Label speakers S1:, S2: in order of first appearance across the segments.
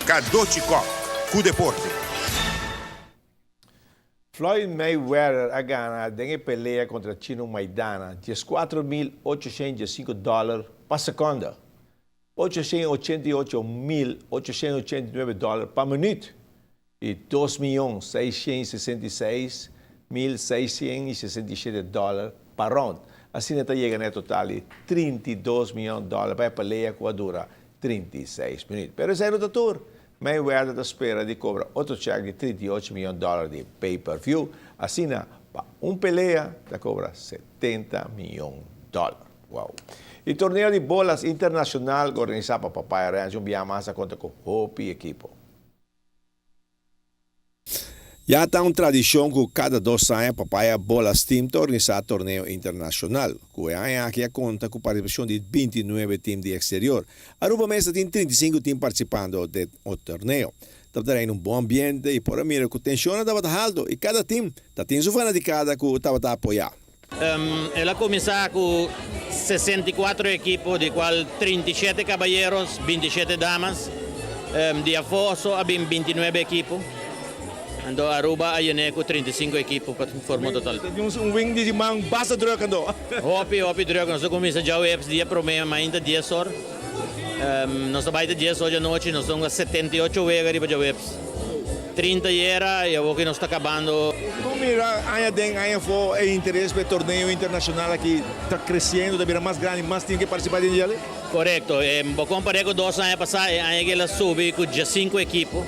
S1: Cadochicó, cu deporte.
S2: Floyd Mayweather ha ganado en pelea contra Chino Maidana $14.805 per seconda, $888.889 per minuto e $2.666.667 per round. Assim até chega no total de $32 milhões para a pelea que dura 36 minutos. Pero esse é o doutor. Mayweather espera de cobrar outro cheque de $38 milhões de pay-per-view. Assim, para pelea, te cobra $70 milhões. Wow. E torneio de bolas internacional organizado por Papaya Ranch, massa conta com Hopi equipo. Já está uma tradição que cada 2 anos Papaya Bolas Team organiza torneio internacional. Que é aqui conta com a participação de 29 times de exterior. Aruba Mesa tem 35 times participando do torneio. Está em bom ambiente e por mim que tensiona estava alto e cada time tem sua fanaticada que estava a apoiar.
S3: Ela começa com 64 equipos, de qual 37 caballeros, 27 damas. De afoso, há 29 equipos. Ando Aruba ayun ko 35 equipo para formar total.
S2: Yung wing di mang basa drug ando.
S3: Hopi drug nós começa já o EPS dia promessa ainda 10 horas. Nós trabalha 10 horas à noite, nós somos 78 horas para já o EPS. 30 era e agora nós está acabando.
S2: Como mira, ainda foi interesse para torneio internacional aqui está crescendo, está mais grande, mais tem que participar dele.
S3: Correto. Vou comparar com 2 anos passados, aí ela subiu com 5 equipos.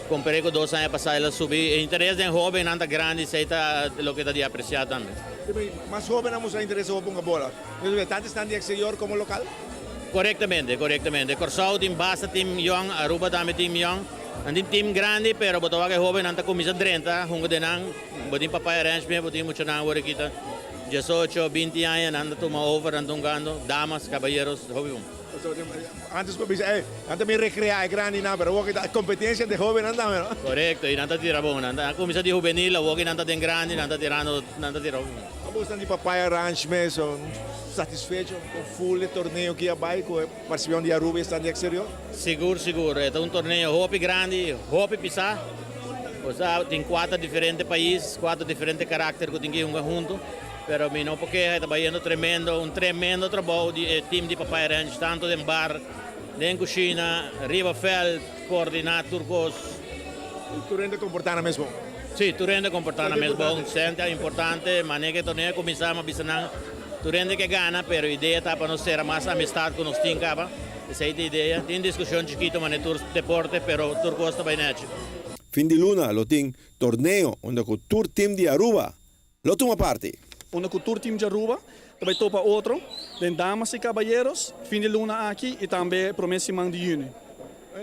S3: Comparé con 2 años pasados, ela subiu. El interés de joven anda grande, isso é o que está de apreciar também.
S2: Mas joven vamos a interesse por uma bola. Tanto estão de exterior como local?
S3: Correctamente. Corsao tem basta team young, Aruba também team young. Andim team grande, pero botawa que joven anda camisa 30, hungo denang, botin Papaya Ranch me, botin mucho nang wari kita. 18, 20 años anda tuma over, andungando, damas, caballeros, joven.
S2: Antes me recrea grande na, pero a competencia de joven anda, ¿no?
S3: Correcto, y nanta tira bon, anda comisa de juvenil, walking nanta den grande, nanta tirando, nanta tira bon.
S2: Como estão de Papaya Ranch mesmo, satisfeito com o full torneio que vai com a participação de Aruba e estão de exterior?
S3: Seguro, é um torneio hopi grande, hopi pisar. Tem 4 diferentes países, 4 diferentes caracteres que tem que ir junto. Pero mi no porque está yendo un tremendo trabajo de team de Papaya Ranch, tanto en bar, en cocina, Riverfeld, coordinar turcos.
S2: Turendo comportando mesmo?
S3: Sí, turendo comportando mesmo, é importante, mas que torneio começar a bisanar, turendo que gana, pero a ideia está para nós ter mais amistade com nós tem capa, essa é a ideia. Tem discussão chiquito, mas é deporte, pero turcos está bem neto.
S2: Fim de luna, lo tem torneio, onde o tour team de Aruba, lo toma parte.
S4: Una cultura team de Aruba, também topa outro, de damas e caballeros, fim de luna aqui e também promessa de junho.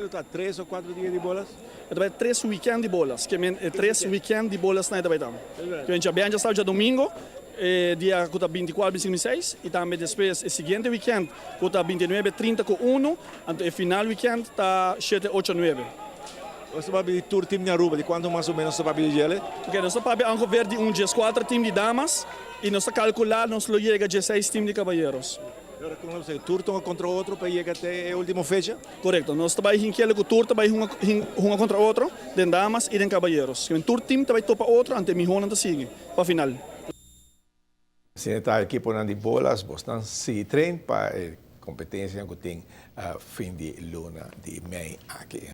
S2: Está 3 ou 4 dias de bolas?
S4: Também 3 weekend de bolas, que é 3 weekend de bolas na também tam. Que a gente já está já domingo, dia 24, 25, 26, e também depois o seguinte weekend, 29, 30 com 1, e o final weekend está 7, 8, 9.
S2: Você vai ver tour team de Aruba, de quanto mais ou menos você vai ver ele?
S4: Porque nós vamos ver de 4 time de damas e nós calcular nós lo chega a 16 time de caballeros.
S2: Agora como você tour contra outro para chegar até a última fecha?
S4: Correto, nós também hinquele com tour também uma contra outro, de damas e de caballeros. O tour team também topa outro ante mi hona sigue para final.
S2: Se está aqui por de bolas, bastante se treina para a competência que tem fim de luna de mei aqui.